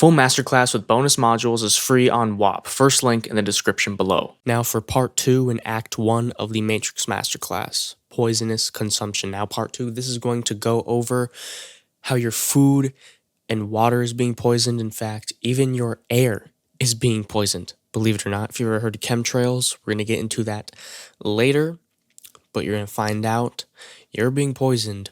Full masterclass with bonus modules is free on WAP. First link in the description below. Now for part 2 and act 1 of the Matrix Masterclass, poisonous consumption. Now part 2, this is going to go over how your food and water is being poisoned. In fact, even your air is being poisoned. Believe it or not, if you've ever heard of chemtrails, we're going to get into that later, but you're going to find out you're being poisoned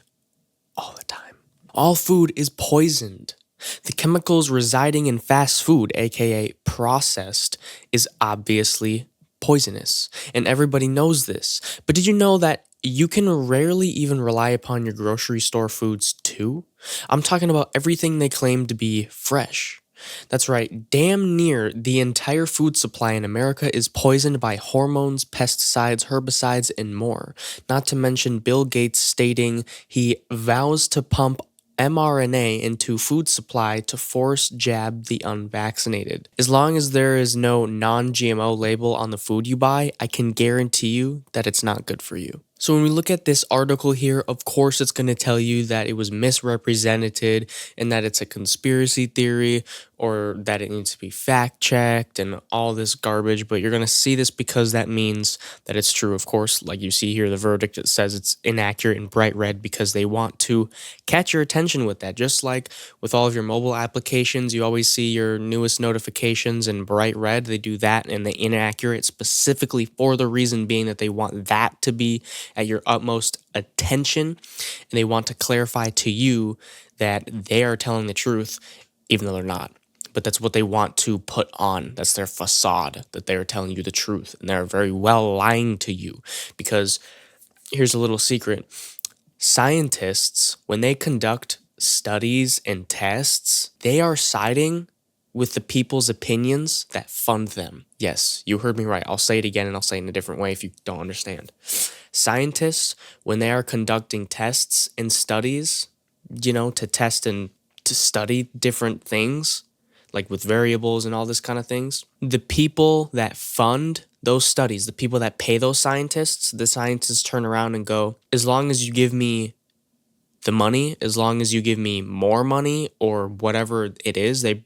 all the time. All food is poisoned. The chemicals residing in fast food, aka processed, is obviously poisonous, and everybody knows this. But did you know that you can rarely even rely upon your grocery store foods too? I'm talking about everything they claim to be fresh. That's right, damn near the entire food supply in America is poisoned by hormones, pesticides, herbicides, and more. Not to mention Bill Gates stating he vows to pump mRNA into food supply to force jab the unvaccinated. As long as there is no non-GMO label on the food you buy, I can guarantee you that it's not good for you. So when we look at this article here, of course it's going to tell you that it was misrepresented and that it's a conspiracy theory or that it needs to be fact-checked and all this garbage, but you're going to see this because that means that it's true, of course. Like you see here, the verdict, it says it's inaccurate in bright red because they want to catch your attention with that. Just like with all of your mobile applications, you always see your newest notifications in bright red. They do that and they inaccurate specifically for the reason being that they want that to be at your utmost attention, and they want to clarify to you that they are telling the truth even though they're not. But that's what they want to put on. That's their facade, that they're telling you the truth, and they're very well lying to you. Because here's a little secret. Scientists, when they conduct studies and tests, they are siding with the people's opinions that fund them. Yes, you heard me right. I'll say it again and I'll say it in a different way if you don't understand. Scientists, when they are conducting tests and studies, to test and to study different things, like with variables and all this kind of things, the people that fund those studies, the people that pay those scientists, the scientists turn around and go, as long as you give me the money, as long as you give me more money or whatever it is, the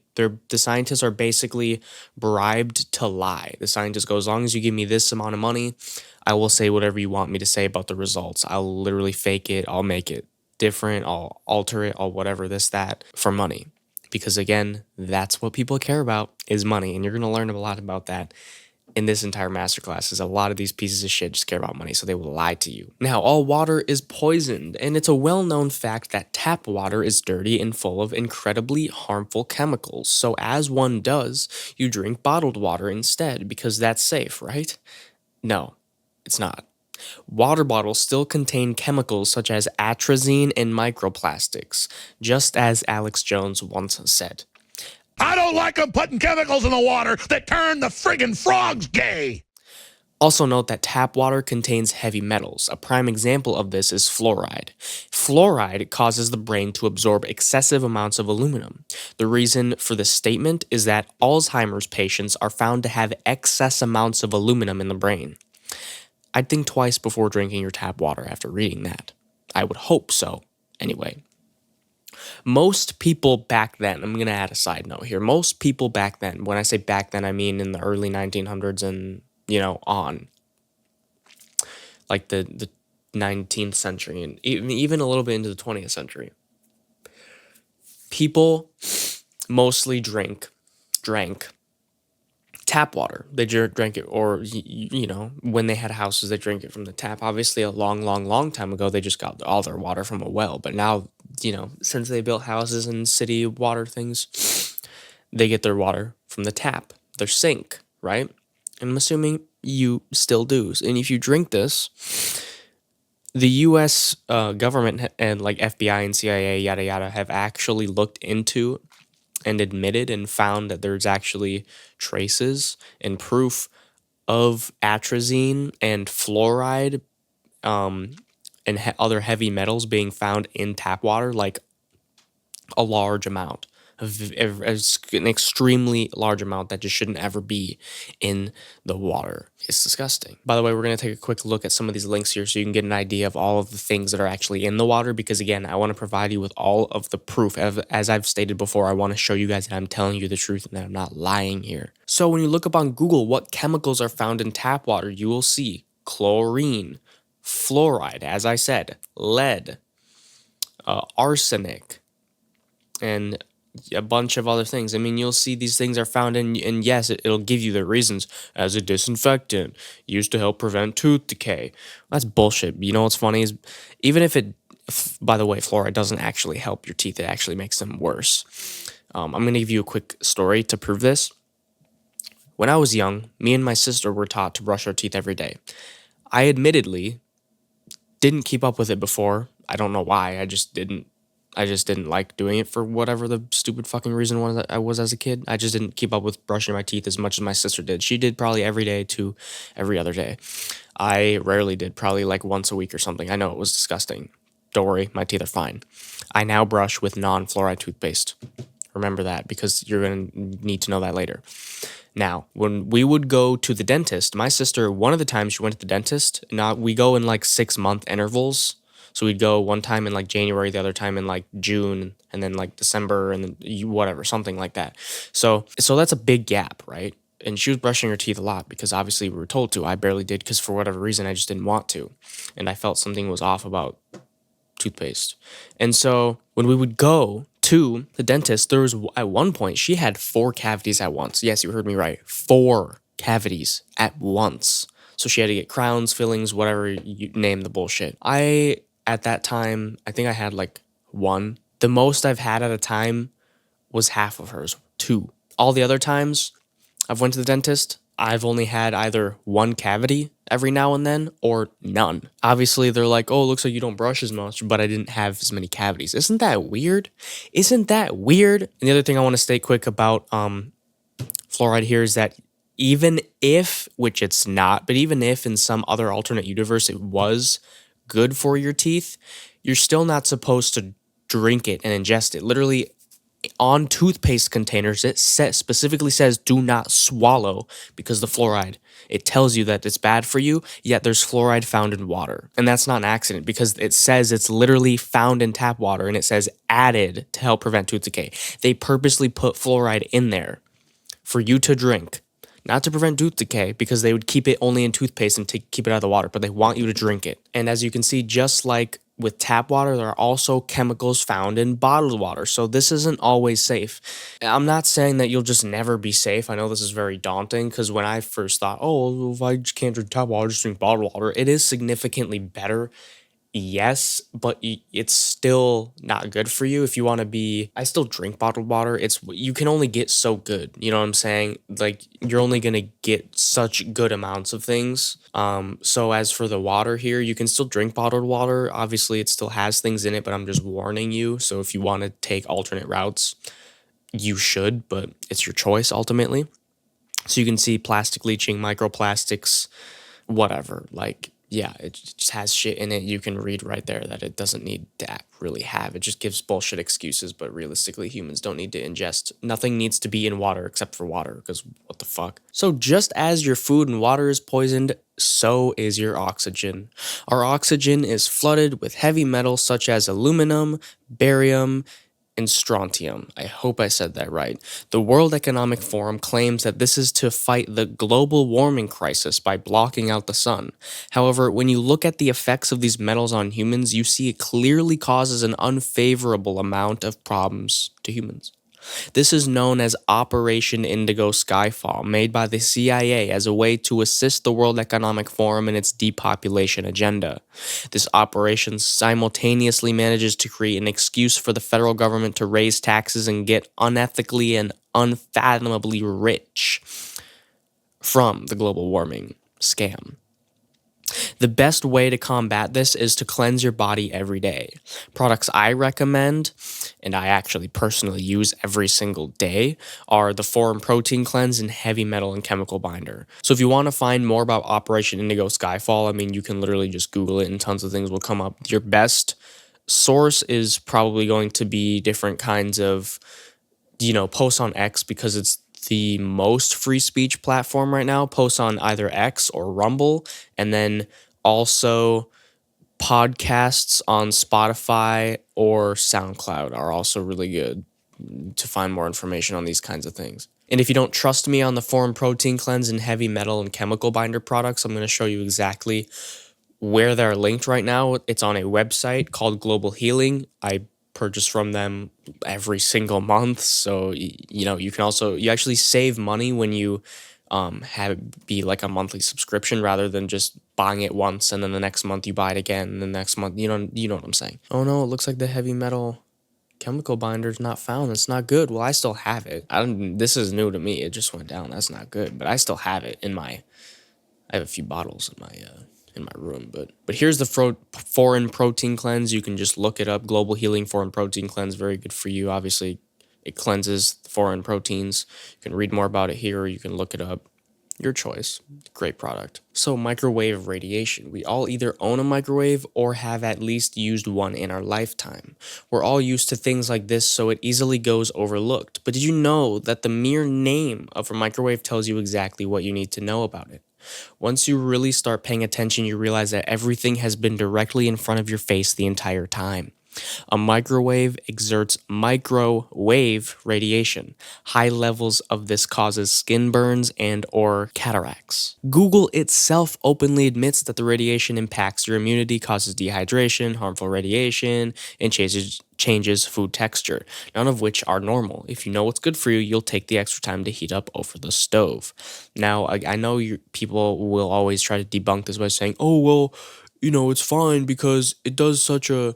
scientists are basically bribed to lie. The scientists go, as long as you give me this amount of money, I will say whatever you want me to say about the results. I'll literally fake it. I'll make it different. I'll alter it. I'll whatever, this, that, for money. Because again, that's what people care about, is money. And you're going to learn a lot about that in this entire masterclass, is a lot of these pieces of shit just care about money, so they will lie to you. Now, all water is poisoned, and it's a well-known fact that tap water is dirty and full of incredibly harmful chemicals. So as one does, you drink bottled water instead, because that's safe, right? No, it's not. Water bottles still contain chemicals such as atrazine and microplastics, just as Alex Jones once said. I don't like them putting chemicals in the water that turn the friggin' frogs gay. Also note that tap water contains heavy metals. A prime example of this is fluoride. Fluoride causes the brain to absorb excessive amounts of aluminum. The reason for this statement is that Alzheimer's patients are found to have excess amounts of aluminum in the brain. I'd think twice before drinking your tap water after reading that. I would hope so, anyway. Most people back then, I'm going to add a side note here. Most people back then, when I say back then, I mean in the early 1900s and, on. Like the 19th century and even a little bit into the 20th century. People mostly drank tap water. They drank it, or, when they had houses, they drank it from the tap. Obviously, a long time ago, they just got all their water from a well. But now, since they built houses and city water things, they get their water from the tap, their sink, right? And I'm assuming you still do. And if you drink this, the U.S. Government and like FBI and CIA, yada, yada, have actually looked into and admitted and found that there's actually traces and proof of atrazine and fluoride and other heavy metals being found in tap water, like a large amount. an extremely large amount that just shouldn't ever be in the water. It's disgusting. By the way, we're going to take a quick look at some of these links here so you can get an idea of all of the things that are actually in the water, because again, I want to provide you with all of the proof. As I've stated before, I want to show you guys that I'm telling you the truth and that I'm not lying here. So when you look up on Google what chemicals are found in tap water, you will see chlorine, fluoride, as I said, lead, arsenic, and a bunch of other things. I mean, you'll see these things are found in, and yes, it'll give you the reasons as a disinfectant, used to help prevent tooth decay. That's bullshit. You know what's funny is, even if it, by the way, fluoride doesn't actually help your teeth, it actually makes them worse. I'm going to give you a quick story to prove this. When I was young, me and my sister were taught to brush our teeth every day. I admittedly didn't keep up with it before. I don't know why. I just didn't like doing it for whatever the stupid fucking reason was that I was as a kid. I just didn't keep up with brushing my teeth as much as my sister did. She did probably every day to every other day. I rarely did, probably like once a week or something. I know it was disgusting. Don't worry, my teeth are fine. I now brush with non-fluoride toothpaste. Remember that, because you're going to need to know that later. Now, when we would go to the dentist, my sister, one of the times she went to the dentist, we go in like 6-month intervals. So we'd go one time in like January, the other time in like June, and then like December, and then whatever, something like that. So that's a big gap, right? And she was brushing her teeth a lot because obviously we were told to. I barely did because for whatever reason I just didn't want to. And I felt something was off about toothpaste. And so when we would go to the dentist, there was at one point she had 4 cavities at once. Yes, you heard me right. 4 cavities at once. So she had to get crowns, fillings, whatever you name the bullshit. At that time, I think I had like 1. The most I've had at a time was half of hers, 2. All the other times I've went to the dentist, I've only had either 1 cavity every now and then or none. Obviously, they're like, oh, it looks like you don't brush as much, but I didn't have as many cavities. Isn't that weird? Isn't that weird? And the other thing I want to state quick about fluoride here is that even if, which it's not, but even if in some other alternate universe it was good for your teeth, you're still not supposed to drink it and ingest it. Literally, on toothpaste containers, it specifically says do not swallow because the fluoride. It tells you that it's bad for you, yet there's fluoride found in water. And that's not an accident because it says it's literally found in tap water and it says added to help prevent tooth decay. They purposely put fluoride in there for you to drink. Not to prevent tooth decay, because they would keep it only in toothpaste and keep it out of the water, but they want you to drink it. And as you can see, just like with tap water, there are also chemicals found in bottled water, so this isn't always safe. I'm not saying that you'll just never be safe. I know this is very daunting, because when I first thought, oh, if I just can't drink tap water, I'll just drink bottled water, it is significantly better. Yes, but it's still not good for you if you want to be. I still drink bottled water. You can only get so good. You know what I'm saying? Like, you're only gonna get such good amounts of things. So as for the water here, you can still drink bottled water. Obviously, it still has things in it, but I'm just warning you. So if you want to take alternate routes, you should, but it's your choice ultimately. So you can see plastic leaching, microplastics, whatever. Like, yeah, it just has shit in it. You can read right there that it doesn't need to really have. It just gives bullshit excuses, but realistically, humans don't need to ingest. Nothing needs to be in water except for water, because what the fuck? So just as your food and water is poisoned, so is your oxygen. Our oxygen is flooded with heavy metals such as aluminum, barium, and strontium. I hope I said that right. The World Economic Forum claims that this is to fight the global warming crisis by blocking out the sun. However, when you look at the effects of these metals on humans, you see it clearly causes an unfavorable amount of problems to humans. This is known as Operation Indigo Skyfall, made by the CIA as a way to assist the World Economic Forum in its depopulation agenda. This operation simultaneously manages to create an excuse for the federal government to raise taxes and get unethically and unfathomably rich from the global warming scam. The best way to combat this is to cleanse your body every day. Products I recommend, and I actually personally use every single day, are the Forum Protein Cleanse and Heavy Metal and Chemical Binder. So if you want to find more about Operation Indigo Skyfall, I mean, you can literally just Google it and tons of things will come up. Your best source is probably going to be different kinds of post on X because it's the most free speech platform right now. Post on either X or Rumble, and then also podcasts on Spotify or SoundCloud are also really good to find more information on these kinds of things. And if you don't trust me on the foreign protein cleanse and heavy metal and chemical binder products, I'm going to show you exactly where they're linked right now. It's on a website called Global Healing. I purchase from them every single month. So, you can also, you actually save money when you have it be like a monthly subscription rather than just buying it once and then the next month you buy it again and the next month, you know what I'm saying. Oh no, it looks like the heavy metal chemical binder's not found. It's not good. Well, I still have it. This is new to me. It just went down. That's not good, but I still have it I have a few bottles in my room, but here's the foreign protein cleanse. You can just look it up. Global Healing Foreign Protein Cleanse, very good for you. Obviously, it cleanses foreign proteins. You can read more about it here, or you can look it up. Your choice. Great product. So, microwave radiation. We all either own a microwave or have at least used one in our lifetime. We're all used to things like this, so it easily goes overlooked. But did you know that the mere name of a microwave tells you exactly what you need to know about it? Once you really start paying attention, you realize that everything has been directly in front of your face the entire time. A microwave exerts microwave radiation. High levels of this causes skin burns and or cataracts. Google itself openly admits that the radiation impacts your immunity, causes dehydration, harmful radiation, and changes food texture, none of which are normal. If you know what's good for you, you'll take the extra time to heat up over the stove. Now, I know people will always try to debunk this by saying, oh, well, it's fine because it does such a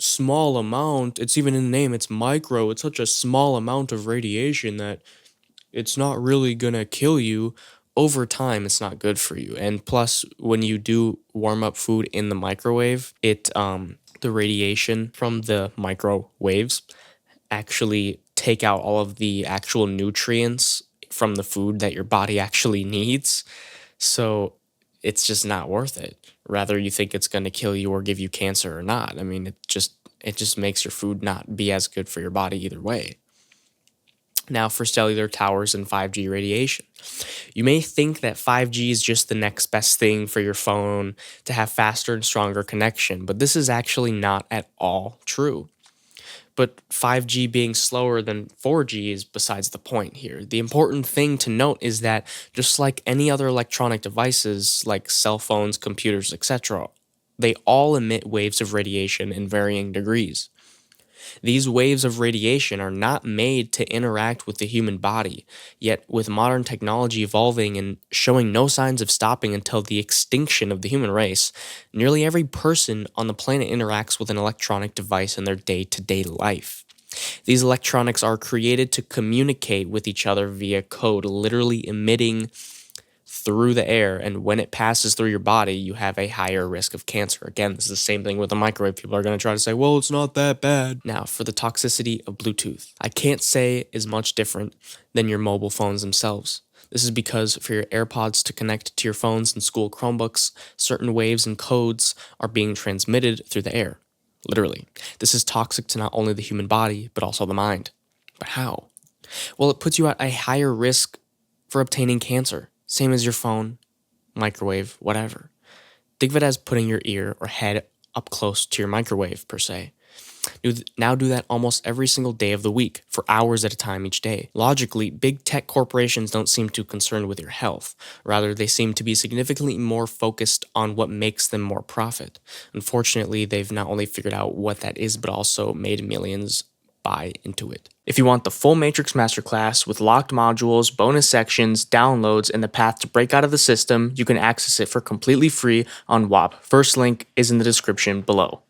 small amount. It's even in the name, it's micro. It's such a small amount of radiation that it's not really gonna kill you. Over time, it's not good for you. And plus, when you do warm up food in the microwave, the radiation from the microwaves actually take out all of the actual nutrients from the food that your body actually needs. So it's just not worth it. Rather you think it's going to kill you or give you cancer or not. I mean, it just makes your food not be as good for your body either way. Now for cellular towers and 5G radiation. You may think that 5G is just the next best thing for your phone to have faster and stronger connection, but this is actually not at all true. But 5G being slower than 4G is besides the point here. The important thing to note is that just like any other electronic devices like cell phones, computers, etc., they all emit waves of radiation in varying degrees. These waves of radiation are not made to interact with the human body, yet with modern technology evolving and showing no signs of stopping until the extinction of the human race, nearly every person on the planet interacts with an electronic device in their day-to-day life. These electronics are created to communicate with each other via code, literally emitting through the air, and when it passes through your body, you have a higher risk of cancer. Again, this is the same thing with a microwave. People are going to try to say, well, it's not that bad. Now, for the toxicity of Bluetooth. I can't say is much different than your mobile phones themselves. This is because for your AirPods to connect to your phones and school Chromebooks, certain waves and codes are being transmitted through the air. Literally. This is toxic to not only the human body, but also the mind. But how? Well, it puts you at a higher risk for obtaining cancer. Same as your phone, microwave, whatever. Think of it as putting your ear or head up close to your microwave, per se. Now do that almost every single day of the week, for hours at a time each day. Logically, big tech corporations don't seem too concerned with your health. Rather, they seem to be significantly more focused on what makes them more profit. Unfortunately, they've not only figured out what that is, but also made millions buy into it. If you want the full Matrix Masterclass with locked modules, bonus sections, downloads, and the path to break out of the system, you can access it for completely free on WAP. First link is in the description below.